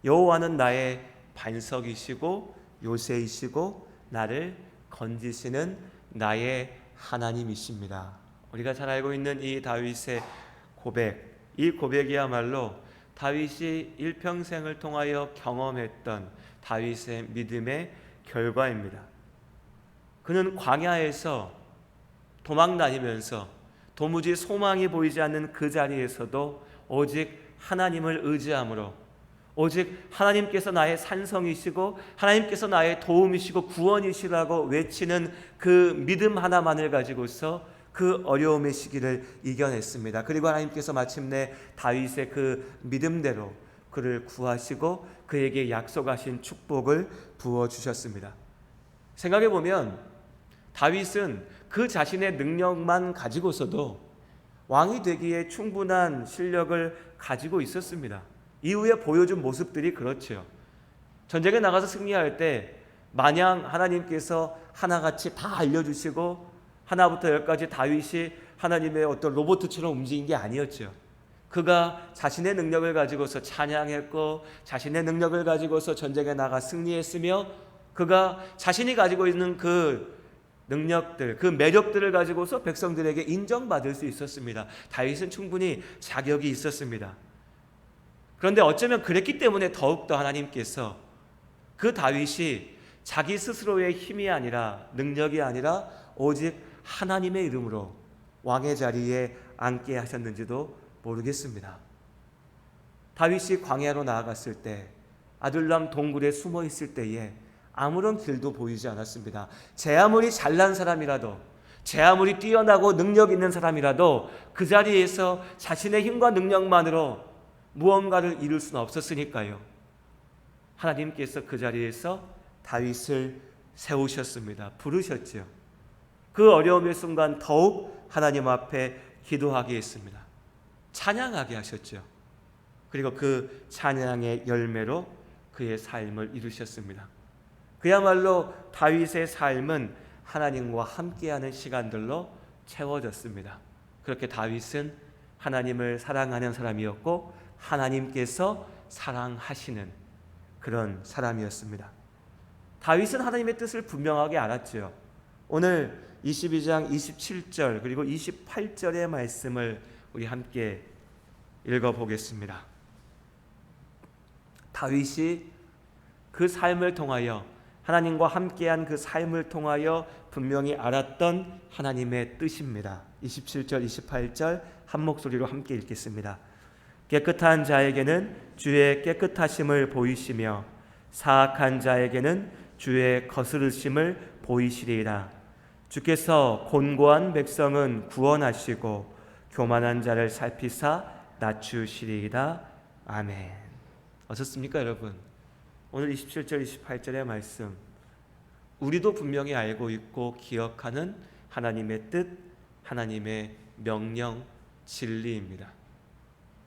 여호와는 나의 반석이시고 요새이시고 나를 건지시는 나의 하나님이십니다. 우리가 잘 알고 있는 이 다윗의 고백, 이 고백이야말로 다윗이 일평생을 통하여 경험했던 다윗의 믿음의 결과입니다. 그는 광야에서 도망 다니면서 도무지 소망이 보이지 않는 그 자리에서도 오직 하나님을 의지함으로, 오직 하나님께서 나의 산성이시고 하나님께서 나의 도움이시고 구원이시라고 외치는 그 믿음 하나만을 가지고서 그 어려움의 시기를 이겨냈습니다. 그리고 하나님께서 마침내 다윗의 그 믿음대로 그를 구하시고 그에게 약속하신 축복을 부어주셨습니다. 생각해보면 다윗은 그 자신의 능력만 가지고서도 왕이 되기에 충분한 실력을 가지고 있었습니다. 이후에 보여준 모습들이 그렇죠. 전쟁에 나가서 승리할 때 마냥 하나님께서 하나같이 다 알려주시고 하나부터 열까지 다윗이 하나님의 어떤 로봇처럼 움직인 게 아니었죠. 그가 자신의 능력을 가지고서 찬양했고 자신의 능력을 가지고서 전쟁에 나가 승리했으며 그가 자신이 가지고 있는 그 능력들, 그 매력들을 가지고서 백성들에게 인정받을 수 있었습니다. 다윗은 충분히 자격이 있었습니다. 그런데 어쩌면 그랬기 때문에 더욱더 하나님께서 그 다윗이 자기 스스로의 힘이 아니라 능력이 아니라 오직 하나님의 이름으로 왕의 자리에 앉게 하셨는지도 모르겠습니다. 다윗이 광야로 나아갔을 때 아둘람 동굴에 숨어 있을 때에 아무런 길도 보이지 않았습니다. 제 아무리 잘난 사람이라도, 제 아무리 뛰어나고 능력 있는 사람이라도 그 자리에서 자신의 힘과 능력만으로 무언가를 이룰 수는 없었으니까요. 하나님께서 그 자리에서 다윗을 세우셨습니다. 부르셨죠. 그 어려움의 순간 더욱 하나님 앞에 기도하게 했습니다. 찬양하게 하셨죠. 그리고 그 찬양의 열매로 그의 삶을 이루셨습니다. 그야말로 다윗의 삶은 하나님과 함께하는 시간들로 채워졌습니다. 그렇게 다윗은 하나님을 사랑하는 사람이었고 하나님께서 사랑하시는 그런 사람이었습니다. 다윗은 하나님의 뜻을 분명하게 알았죠. 오늘 22장 27절 그리고 28절의 말씀을 우리 함께 읽어보겠습니다. 다윗이 그 삶을 통하여 하나님과 함께한 그 삶을 통하여 분명히 알았던 하나님의 뜻입니다. 27절 28절 한 목소리로 함께 읽겠습니다. 깨끗한 자에게는 주의 깨끗하심을 보이시며 사악한 자에게는 주의 거스르심을 보이시리라. 주께서 곤고한 백성은 구원하시고 교만한 자를 살피사 낮추시리이다. 아멘. 어떻습니까 여러분? 오늘 27절 28절의 말씀, 우리도 분명히 알고 있고 기억하는 하나님의 뜻, 하나님의 명령, 진리입니다.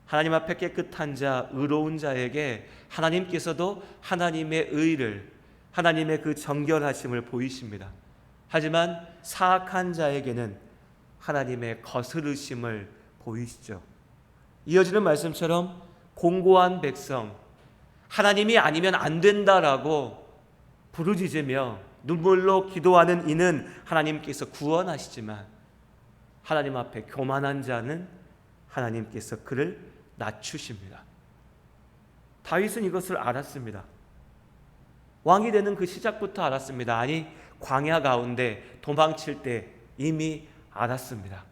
하나님 앞에 깨끗한 자, 의로운 자에게 하나님께서도 하나님의 의를, 하나님의 그 정결하심을 보이십니다. 하지만 사악한 자에게는 하나님의 거스르심을 보이시죠. 이어지는 말씀처럼 공고한 백성, 하나님이 아니면 안 된다라고 부르짖으며 눈물로 기도하는 이는 하나님께서 구원하시지만 하나님 앞에 교만한 자는 하나님께서 그를 낮추십니다. 다윗은 이것을 알았습니다. 왕이 되는 그 시작부터 알았습니다. 아니 광야 가운데 도망칠 때 이미 알았습니다.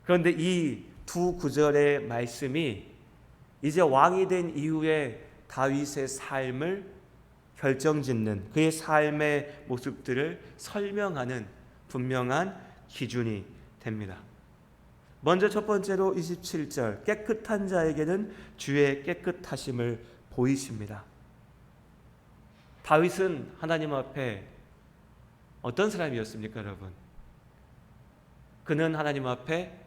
그런데 이 두 구절의 말씀이 이제 왕이 된 이후에 다윗의 삶을 결정짓는 그의 삶의 모습들을 설명하는 분명한 기준이 됩니다. 먼저 첫 번째로 27절 깨끗한 자에게는 주의 깨끗하심을 보이십니다. 다윗은 하나님 앞에 어떤 사람이었습니까 여러분? 그는 하나님 앞에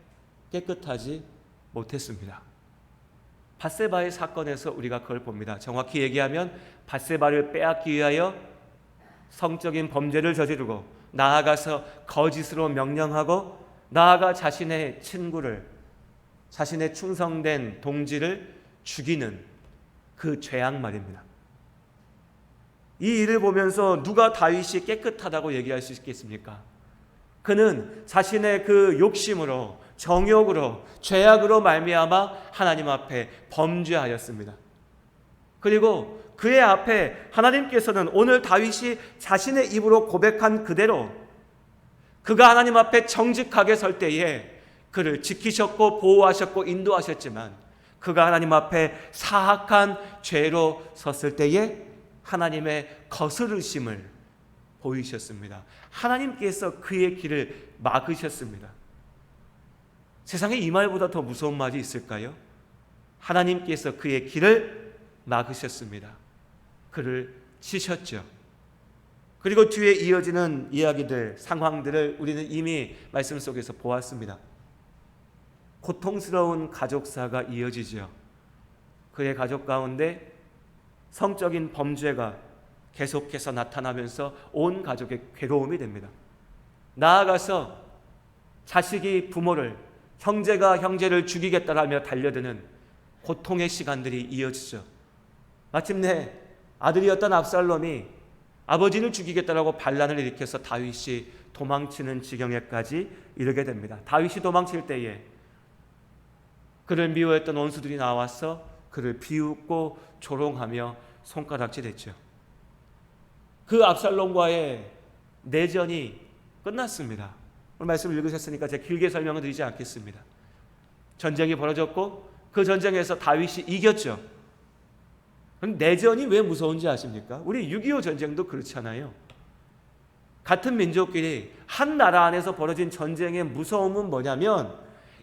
깨끗하지 못했습니다. 밧세바의 사건에서 우리가 그걸 봅니다. 정확히 얘기하면 밧세바를 빼앗기 위하여 성적인 범죄를 저지르고 나아가서 거짓으로 명령하고 나아가 자신의 친구를, 자신의 충성된 동지를 죽이는 그 죄악 말입니다. 이 일을 보면서 누가 다윗이 깨끗하다고 얘기할 수 있겠습니까? 그는 자신의 그 욕심으로, 정욕으로, 죄악으로 말미암아 하나님 앞에 범죄하였습니다. 그리고 그의 앞에 하나님께서는 오늘 다윗이 자신의 입으로 고백한 그대로 그가 하나님 앞에 정직하게 설 때에 그를 지키셨고 보호하셨고 인도하셨지만, 그가 하나님 앞에 사악한 죄로 섰을 때에 하나님의 거스르심을 보이셨습니다. 하나님께서 그의 길을 막으셨습니다. 세상에 이 말보다 더 무서운 말이 있을까요? 하나님께서 그의 길을 막으셨습니다. 그를 치셨죠. 그리고 뒤에 이어지는 이야기들, 상황들을 우리는 이미 말씀 속에서 보았습니다. 고통스러운 가족사가 이어지죠. 그의 가족 가운데 성적인 범죄가 계속해서 나타나면서 온 가족의 괴로움이 됩니다. 나아가서 자식이 부모를, 형제가 형제를 죽이겠다라며 달려드는 고통의 시간들이 이어지죠. 마침내 아들이었던 압살롬이 아버지를 죽이겠다라고 반란을 일으켜서 다윗이 도망치는 지경에까지 이르게 됩니다. 다윗이 도망칠 때에 그를 미워했던 원수들이 나와서 그를 비웃고 조롱하며 손가락질했죠. 그 압살롬과의 내전이 끝났습니다. 오늘 말씀을 읽으셨으니까 제가 길게 설명을 드리지 않겠습니다. 전쟁이 벌어졌고 그 전쟁에서 다윗이 이겼죠. 내전이 왜 무서운지 아십니까? 우리 6.25 전쟁도 그렇잖아요. 같은 민족끼리 한 나라 안에서 벌어진 전쟁의 무서움은 뭐냐면,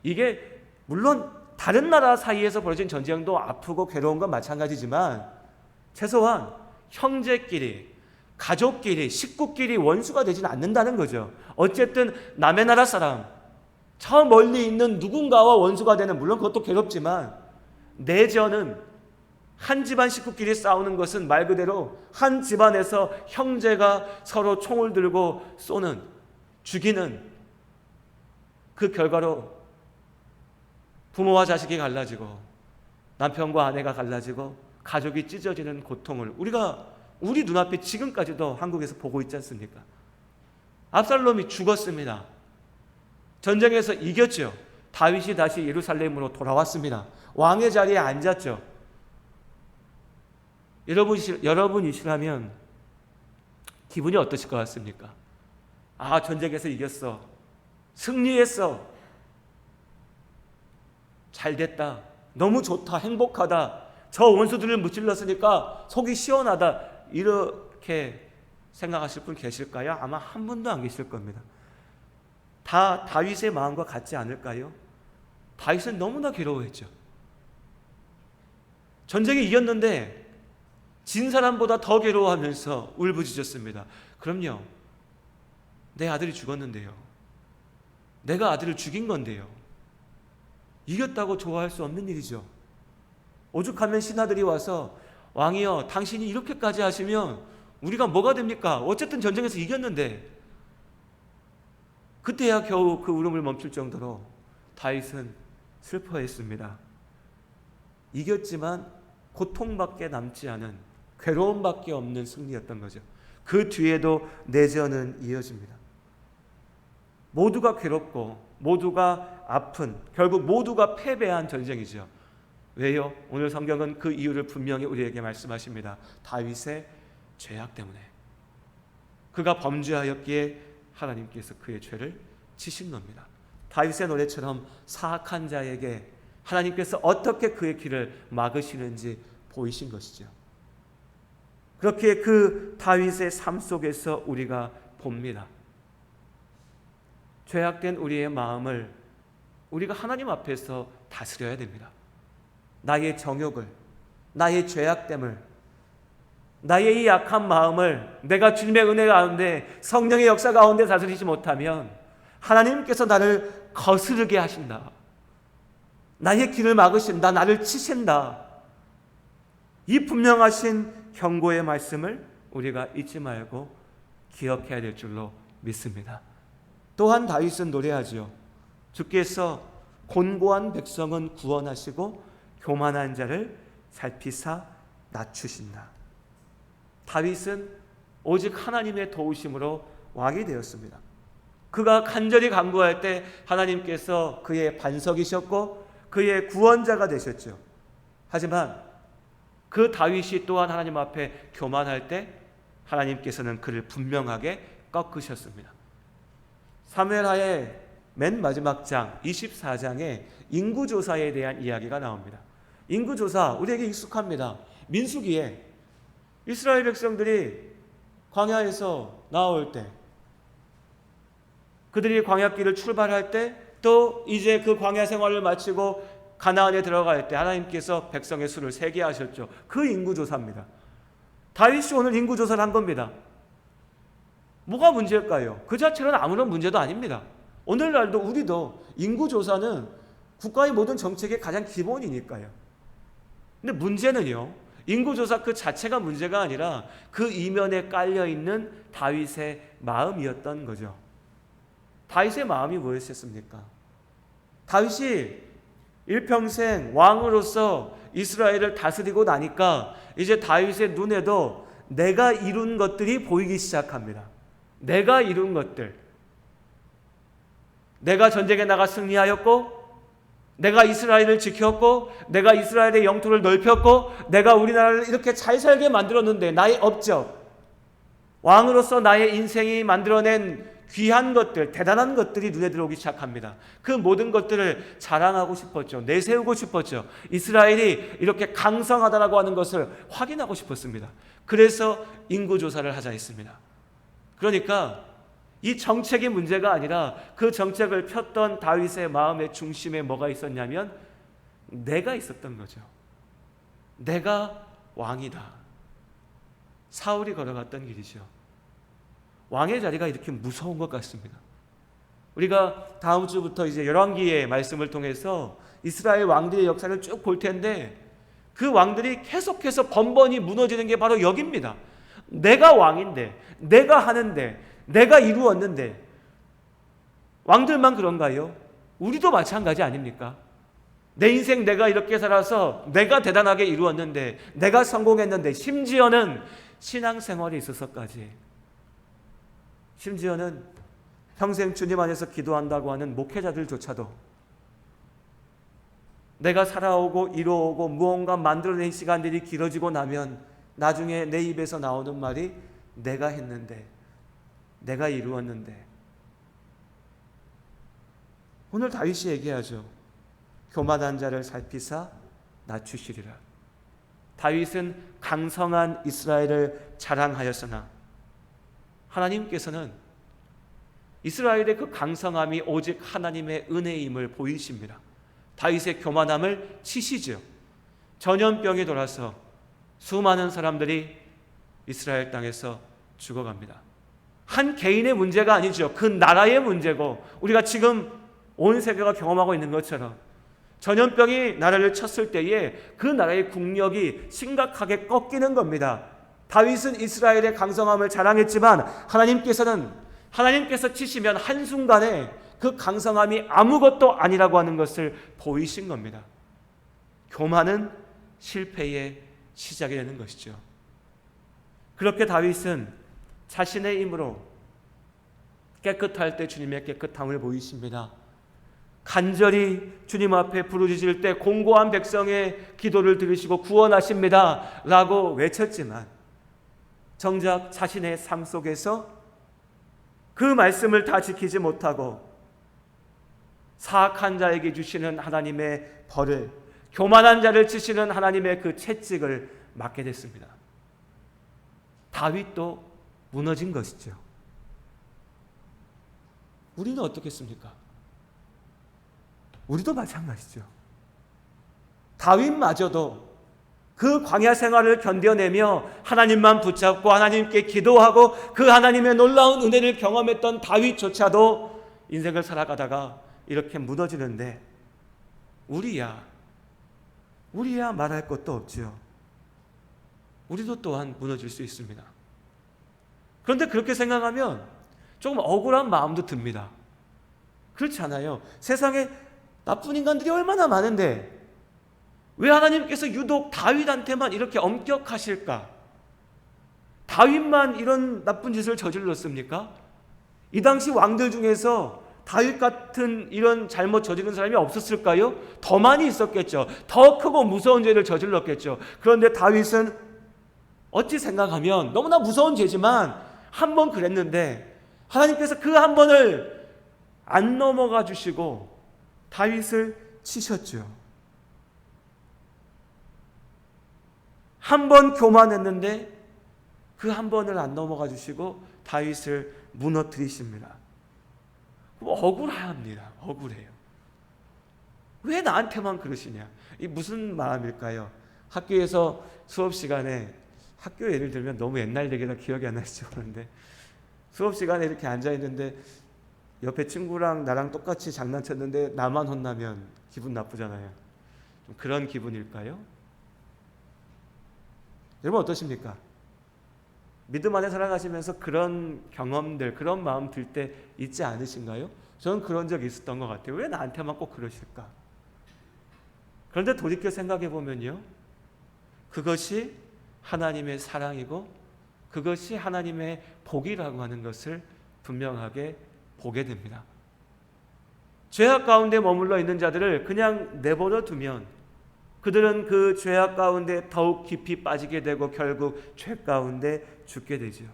이게 물론 다른 나라 사이에서 벌어진 전쟁도 아프고 괴로운 건 마찬가지지만 최소한 형제끼리, 가족끼리, 식구끼리 원수가 되지는 않는다는 거죠. 어쨌든 남의 나라 사람, 저 멀리 있는 누군가와 원수가 되는, 물론 그것도 괴롭지만, 내전은 한 집안 식구끼리 싸우는 것은 말 그대로 한 집안에서 형제가 서로 총을 들고 쏘는, 죽이는, 그 결과로 부모와 자식이 갈라지고 남편과 아내가 갈라지고 가족이 찢어지는 고통을 우리 눈앞에 지금까지도 한국에서 보고 있지 않습니까? 압살롬이 죽었습니다. 전쟁에서 이겼죠. 다윗이 다시 예루살렘으로 돌아왔습니다. 왕의 자리에 앉았죠. 여러분이시라면 기분이 어떠실 것 같습니까? 아, 전쟁에서 이겼어. 승리했어. 잘됐다. 너무 좋다. 행복하다. 저 원수들을 무찔렀으니까 속이 시원하다. 이렇게 생각하실 분 계실까요? 아마 한 분도 안 계실 겁니다. 다 다윗의 마음과 같지 않을까요? 다윗은 너무나 괴로워했죠. 전쟁에 이겼는데 진 사람보다 더 괴로워하면서 울부짖었습니다. 그럼요. 내 아들이 죽었는데요. 내가 아들을 죽인 건데요. 이겼다고 좋아할 수 없는 일이죠. 오죽하면 신하들이 와서, 왕이여, 당신이 이렇게까지 하시면 우리가 뭐가 됩니까? 어쨌든 전쟁에서 이겼는데. 그때야 겨우 그 울음을 멈출 정도로 다윗은 슬퍼했습니다. 이겼지만 고통밖에 남지 않은, 괴로움밖에 없는 승리였던 거죠. 그 뒤에도 내전은 이어집니다. 모두가 괴롭고 모두가 아픈, 결국 모두가 패배한 전쟁이죠. 왜요? 오늘 성경은 그 이유를 분명히 우리에게 말씀하십니다. 다윗의 죄악 때문에. 그가 범죄하였기에 하나님께서 그의 죄를 치신 겁니다. 다윗의 노래처럼 사악한 자에게 하나님께서 어떻게 그의 길을 막으시는지 보이신 것이죠. 그렇게 그 다윗의 삶 속에서 우리가 봅니다. 죄악된 우리의 마음을 우리가 하나님 앞에서 다스려야 됩니다. 나의 정욕을, 나의 죄악됨을, 나의 이 약한 마음을 내가 주님의 은혜 가운데, 성령의 역사 가운데 다스리지 못하면 하나님께서 나를 거스르게 하신다. 나의 길을 막으신다. 나를 치신다. 이 분명하신 경고의 말씀을 우리가 잊지 말고 기억해야 될 줄로 믿습니다. 또한 다윗은 노래하죠. 주께서 곤고한 백성은 구원하시고 교만한 자를 살피사 낮추신다. 다윗은 오직 하나님의 도우심으로 왕이 되었습니다. 그가 간절히 간구할 때 하나님께서 그의 반석이셨고 그의 구원자가 되셨죠. 하지만 그 다윗이 또한 하나님 앞에 교만할 때 하나님께서는 그를 분명하게 꺾으셨습니다. 사무엘하의 맨 마지막 장 24장에 인구조사에 대한 이야기가 나옵니다. 인구조사 우리에게 익숙합니다. 민수기에 이스라엘 백성들이 광야에서 나올 때, 그들이 광야길을 출발할 때, 또 이제 그 광야 생활을 마치고 가나안에 들어갈 때 하나님께서 백성의 수를 세게 하셨죠. 그 인구조사입니다. 다윗이 오늘 인구조사를 한 겁니다. 뭐가 문제일까요? 그 자체는 아무런 문제도 아닙니다. 오늘날도 우리도 인구조사는 국가의 모든 정책의 가장 기본이니까요. 근데 문제는요, 인구조사 그 자체가 문제가 아니라 그 이면에 깔려있는 다윗의 마음이었던 거죠. 다윗의 마음이 뭐였습니까? 다윗이 일평생 왕으로서 이스라엘을 다스리고 나니까 이제 다윗의 눈에도 내가 이룬 것들이 보이기 시작합니다. 내가 이룬 것들, 내가 전쟁에 나가 승리하였고, 내가 이스라엘을 지켰고, 내가 이스라엘의 영토를 넓혔고, 내가 우리나라를 이렇게 잘 살게 만들었는데 나의 업적, 왕으로서 나의 인생이 만들어낸 귀한 것들, 대단한 것들이 눈에 들어오기 시작합니다. 그 모든 것들을 자랑하고 싶었죠. 내세우고 싶었죠. 이스라엘이 이렇게 강성하다라고 하는 것을 확인하고 싶었습니다. 그래서 인구조사를 하자 했습니다. 그러니까 이 정책이 문제가 아니라 그 정책을 폈던 다윗의 마음의 중심에 뭐가 있었냐면 내가 있었던 거죠. 내가 왕이다. 사울이 걸어갔던 길이죠. 왕의 자리가 이렇게 무서운 것 같습니다. 우리가 다음 주부터 이제 열왕기의 말씀을 통해서 이스라엘 왕들의 역사를 쭉 볼 텐데 그 왕들이 계속해서 번번이 무너지는 게 바로 여기입니다. 내가 왕인데, 내가 하는데, 내가 이루었는데. 왕들만 그런가요? 우리도 마찬가지 아닙니까? 내 인생 내가 이렇게 살아서 내가 대단하게 이루었는데, 내가 성공했는데, 심지어는 신앙생활에 있어서까지, 심지어는 평생 주님 안에서 기도한다고 하는 목회자들조차도 내가 살아오고 이루어오고 무언가 만들어낸 시간들이 길어지고 나면 나중에 내 입에서 나오는 말이 내가 했는데, 내가 이루었는데. 오늘 다윗이 얘기하죠. 교만한 자를 살피사 낮추시리라. 다윗은 강성한 이스라엘을 자랑하였으나 하나님께서는 이스라엘의 그 강성함이 오직 하나님의 은혜임을 보이십니다. 다윗의 교만함을 치시죠. 전염병이 돌아서 수많은 사람들이 이스라엘 땅에서 죽어갑니다. 한 개인의 문제가 아니죠. 그 나라의 문제고, 우리가 지금 온 세계가 경험하고 있는 것처럼 전염병이 나라를 쳤을 때에 그 나라의 국력이 심각하게 꺾이는 겁니다. 다윗은 이스라엘의 강성함을 자랑했지만 하나님께서 치시면 한순간에 그 강성함이 아무것도 아니라고 하는 것을 보이신 겁니다. 교만은 실패의 시작이 되는 것이죠. 그렇게 다윗은 자신의 힘으로 깨끗할 때 주님의 깨끗함을 보이십니다. 간절히 주님 앞에 부르짖을 때 공고한 백성의 기도를 들으시고 구원하십니다 라고 외쳤지만 정작 자신의 삶 속에서 그 말씀을 다 지키지 못하고 사악한 자에게 주시는 하나님의 벌을, 교만한 자를 치시는 하나님의 그 채찍을 맞게 됐습니다. 다윗도 무너진 것이죠. 우리는 어떻겠습니까? 우리도 마찬가지죠. 다윗마저도 그 광야 생활을 견뎌내며 하나님만 붙잡고 하나님께 기도하고 그 하나님의 놀라운 은혜를 경험했던 다윗조차도 인생을 살아가다가 이렇게 무너지는데 우리야 말할 것도 없지요. 우리도 또한 무너질 수 있습니다. 그런데 그렇게 생각하면 조금 억울한 마음도 듭니다. 그렇지 않아요? 세상에 나쁜 인간들이 얼마나 많은데 왜 하나님께서 유독 다윗한테만 이렇게 엄격하실까? 다윗만 이런 나쁜 짓을 저질렀습니까? 이 당시 왕들 중에서 다윗 같은 이런 잘못 저지른 사람이 없었을까요? 더 많이 있었겠죠. 더 크고 무서운 죄를 저질렀겠죠. 그런데 다윗은 어찌 생각하면 너무나 무서운 죄지만 한 번 그랬는데 하나님께서 그 한 번을 안 넘어가 주시고 다윗을 치셨죠. 한 번 교만했는데 그 한 번을 안 넘어가 주시고 다윗을 무너뜨리십니다. 억울합니다. 억울해요. 왜 나한테만 그러시냐? 이 무슨 마음일까요? 학교에서 수업 시간에, 학교 예를 들면 너무 옛날 얘기라 기억이 안 나시죠? 그런데 수업 시간에 이렇게 앉아 있는데 옆에 친구랑 나랑 똑같이 장난쳤는데 나만 혼나면 기분 나쁘잖아요. 좀 그런 기분일까요? 여러분 어떠십니까? 믿음 안에 살아가시면서 그런 경험들, 그런 마음 들 때 있지 않으신가요? 저는 그런 적이 있었던 것 같아요. 왜 나한테만 꼭 그러실까? 그런데 돌이켜 생각해 보면요, 그것이 하나님의 사랑이고 그것이 하나님의 복이라고 하는 것을 분명하게 보게 됩니다. 죄악 가운데 머물러 있는 자들을 그냥 내버려 두면 그들은 그 죄악 가운데 더욱 깊이 빠지게 되고 결국 죄 가운데 죽게 되죠.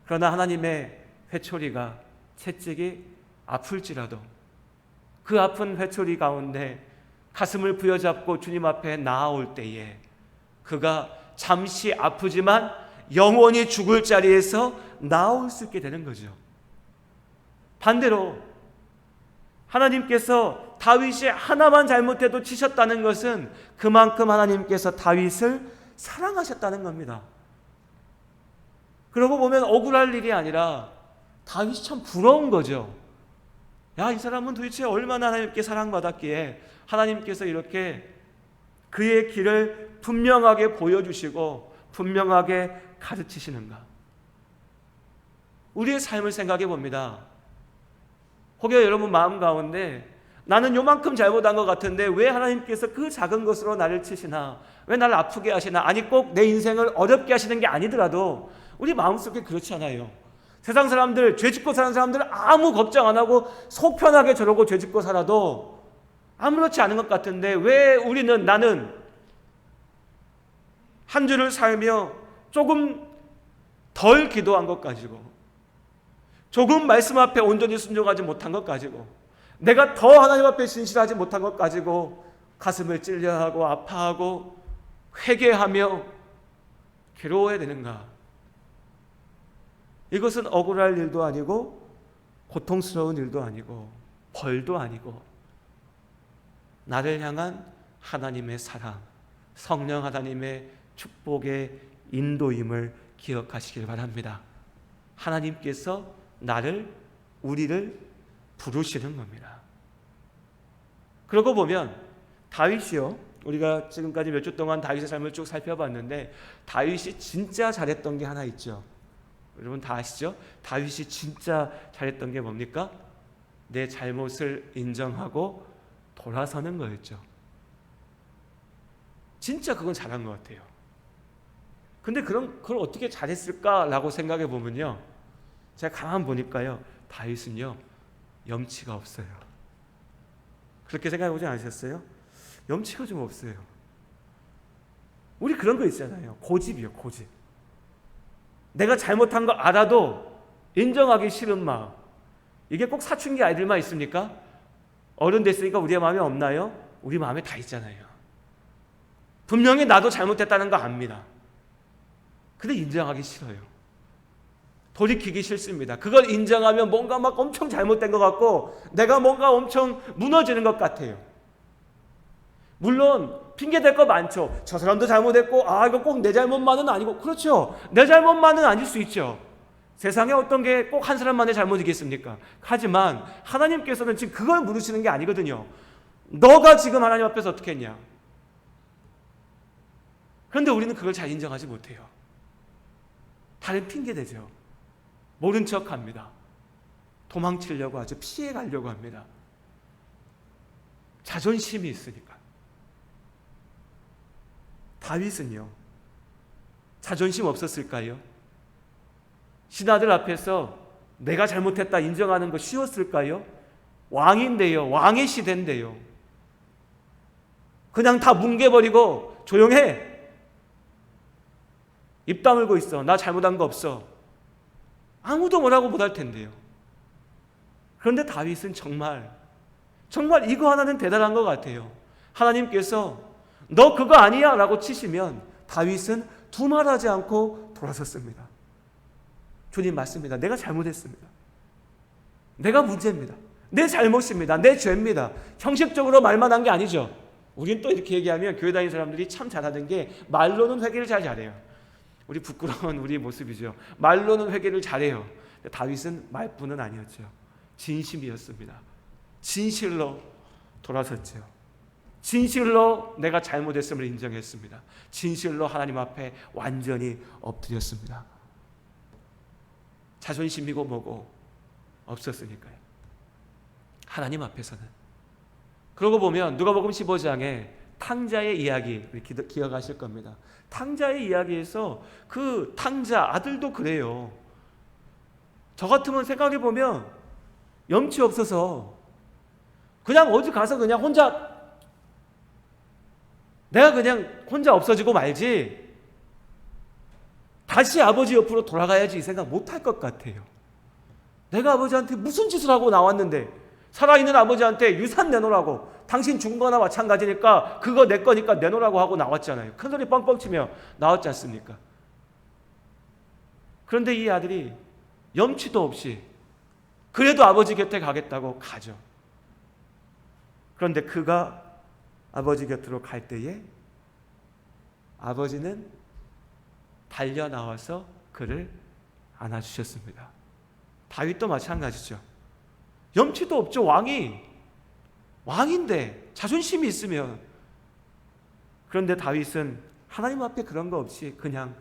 그러나 하나님의 회초리가, 채찍이 아플지라도 그 아픈 회초리 가운데 가슴을 부여잡고 주님 앞에 나아올 때에 그가 잠시 아프지만 영원히 죽을 자리에서 나올 수 있게 되는 거죠. 반대로 하나님께서 다윗이 하나만 잘못해도 치셨다는 것은 그만큼 하나님께서 다윗을 사랑하셨다는 겁니다. 그러고 보면 억울할 일이 아니라 다윗이 참 부러운 거죠. 야, 이 사람은 도대체 얼마나 하나님께 사랑받았기에 하나님께서 이렇게 그의 길을 분명하게 보여주시고 분명하게 가르치시는가. 우리의 삶을 생각해 봅니다. 혹여 여러분 마음 가운데 나는 요만큼 잘못한 것 같은데 왜 하나님께서 그 작은 것으로 나를 치시나, 왜 나를 아프게 하시나, 아니 꼭 내 인생을 어렵게 하시는 게 아니더라도 우리 마음속에 그렇지 않아요? 세상 사람들, 죄 짓고 사는 사람들은 아무 걱정 안 하고 속 편하게 저러고 죄 짓고 살아도 아무렇지 않은 것 같은데 왜 나는 한 주를 살며 조금 덜 기도한 것 가지고, 조금 말씀 앞에 온전히 순종하지 못한 것 가지고, 내가 더 하나님 앞에 진실하지 못한 것 가지고 가슴을 찔려하고 아파하고 회개하며 괴로워야 되는가? 이것은 억울할 일도 아니고 고통스러운 일도 아니고 벌도 아니고 나를 향한 하나님의 사랑, 성령 하나님의 축복의 인도임을 기억하시길 바랍니다. 하나님께서 우리를 부르시는 겁니다. 그러고 보면 다윗이요, 우리가 지금까지 몇 주 동안 다윗의 삶을 쭉 살펴봤는데 다윗이 진짜 잘했던 게 하나 있죠. 여러분 다 아시죠? 다윗이 진짜 잘했던 게 뭡니까? 내 잘못을 인정하고 돌아서는 거였죠. 진짜 그건 잘한 것 같아요. 근데 그걸 어떻게 잘했을까라고 생각해 보면요, 제가 가만 보니까요, 다윗은요 염치가 없어요. 그렇게 생각해 보지 않으셨어요? 염치가 좀 없어요. 우리 그런 거 있잖아요. 고집이요, 고집. 내가 잘못한 거 알아도 인정하기 싫은 마음. 이게 꼭 사춘기 아이들만 있습니까? 어른 됐으니까 우리의 마음에 없나요? 우리 마음에 다 있잖아요. 분명히 나도 잘못했다는 거 압니다. 근데 인정하기 싫어요. 돌이키기 싫습니다. 그걸 인정하면 뭔가 막 엄청 잘못된 것 같고 내가 뭔가 엄청 무너지는 것 같아요. 물론 핑계 댈 거 많죠. 저 사람도 잘못했고 이거 꼭 내 잘못만은 아니고, 그렇죠. 내 잘못만은 아닐 수 있죠. 세상에 어떤 게 꼭 한 사람만의 잘못이겠습니까? 하지만 하나님께서는 지금 그걸 물으시는 게 아니거든요. 너가 지금 하나님 앞에서 어떻게 했냐? 그런데 우리는 그걸 잘 인정하지 못해요. 다른 핑계 대죠. 모른 척합니다. 도망치려고 하죠. 피해가려고 합니다. 자존심이 있으니까. 다윗은요, 자존심 없었을까요? 신하들 앞에서 내가 잘못했다 인정하는 거 쉬웠을까요? 왕인데요, 왕의 시대인데요. 그냥 다 뭉개버리고 조용해, 입 다물고 있어, 나 잘못한 거 없어, 아무도 뭐라고 못할 텐데요. 그런데 다윗은 정말 이거 하나는 대단한 것 같아요. 하나님께서 너 그거 아니야 라고 치시면 다윗은 두말하지 않고 돌아섰습니다. 주님 맞습니다. 내가 잘못했습니다. 내가 문제입니다. 내 잘못입니다. 내 죄입니다. 형식적으로 말만 한 게 아니죠. 우린 또 이렇게 얘기하면 교회 다니는 사람들이 참 잘하는 게 말로는 회개를 잘해요. 우리 부끄러운 우리 모습이죠. 말로는 회개를 잘해요. 다윗은 말뿐은 아니었죠. 진심이었습니다. 진실로 돌아섰죠. 진실로 내가 잘못했음을 인정했습니다. 진실로 하나님 앞에 완전히 엎드렸습니다. 자존심이고 뭐고 없었으니까요. 하나님 앞에서는. 그러고 보면 누가복음 15장에 탕자의 이야기 기억하실 겁니다. 탕자의 이야기에서 그 탕자 아들도 그래요. 저 같으면 생각해 보면 염치 없어서 그냥 어디 가서 그냥 내가 그냥 혼자 없어지고 말지, 다시 아버지 옆으로 돌아가야지 이 생각 못할 것 같아요. 내가 아버지한테 무슨 짓을 하고 나왔는데, 살아있는 아버지한테 유산 내놓으라고, 당신 죽은 거나 마찬가지니까 그거 내 거니까 내놓으라고 하고 나왔잖아요. 큰소리 뻥뻥 치며 나왔지 않습니까? 그런데 이 아들이 염치도 없이 그래도 아버지 곁에 가겠다고 가죠. 그런데 그가 아버지 곁으로 갈 때에 아버지는 달려 나와서 그를 안아주셨습니다. 다윗도 마찬가지죠. 염치도 없죠. 왕인데 자존심이 있으면. 그런데 다윗은 하나님 앞에 그런 거 없이 그냥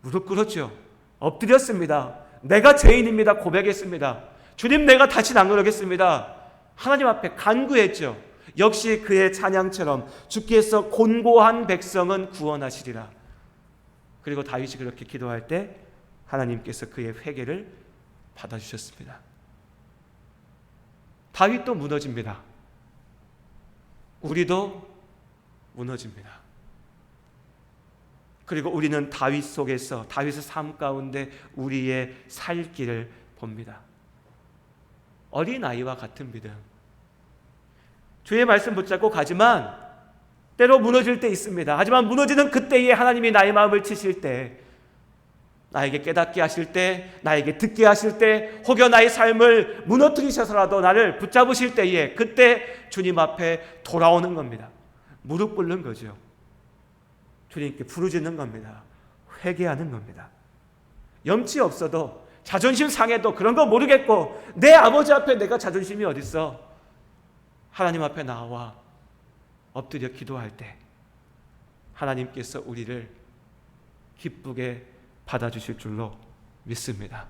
무릎 꿇었죠. 엎드렸습니다. 내가 죄인입니다. 고백했습니다. 주님, 내가 다시는 안 그러겠습니다. 하나님 앞에 간구했죠. 역시 그의 찬양처럼 주께서 곤고한 백성은 구원하시리라. 그리고 다윗이 그렇게 기도할 때 하나님께서 그의 회개를 받아주셨습니다. 다윗도 무너집니다. 우리도 무너집니다. 그리고 우리는 다윗 속에서, 다윗의 삶 가운데 우리의 살 길을 봅니다. 어린아이와 같은 믿음. 주의 말씀 붙잡고 가지만 때로 무너질 때 있습니다. 하지만 무너지는 그때에 하나님이 나의 마음을 치실 때, 나에게 깨닫게 하실 때, 나에게 듣게 하실 때, 혹여 나의 삶을 무너뜨리셔서라도 나를 붙잡으실 때에, 그때 주님 앞에 돌아오는 겁니다. 무릎 꿇는 거죠. 주님께 부르짖는 겁니다. 회개하는 겁니다. 염치 없어도, 자존심 상해도 그런 거 모르겠고, 내 아버지 앞에 내가 자존심이 어딨어? 하나님 앞에 나와 엎드려 기도할 때 하나님께서 우리를 기쁘게 받아주실 줄로 믿습니다.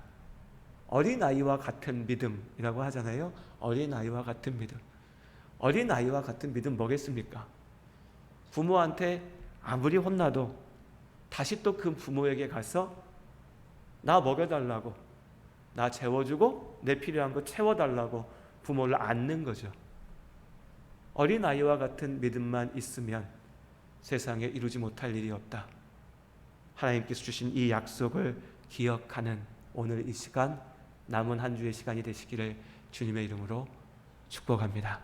어린아이와 같은 믿음이라고 하잖아요. 어린아이와 같은 믿음. 어린아이와 같은 믿음 뭐겠습니까? 부모한테 아무리 혼나도 다시 또 그 부모에게 가서 나 먹여달라고, 나 재워주고 내 필요한 거 채워달라고 부모를 안는 거죠. 어린아이와 같은 믿음만 있으면 세상에 이루지 못할 일이 없다. 하나님께서 주신 이 약속을 기억하는 오늘 이 시간, 남은 한 주의 시간이 되시기를 주님의 이름으로 축복합니다.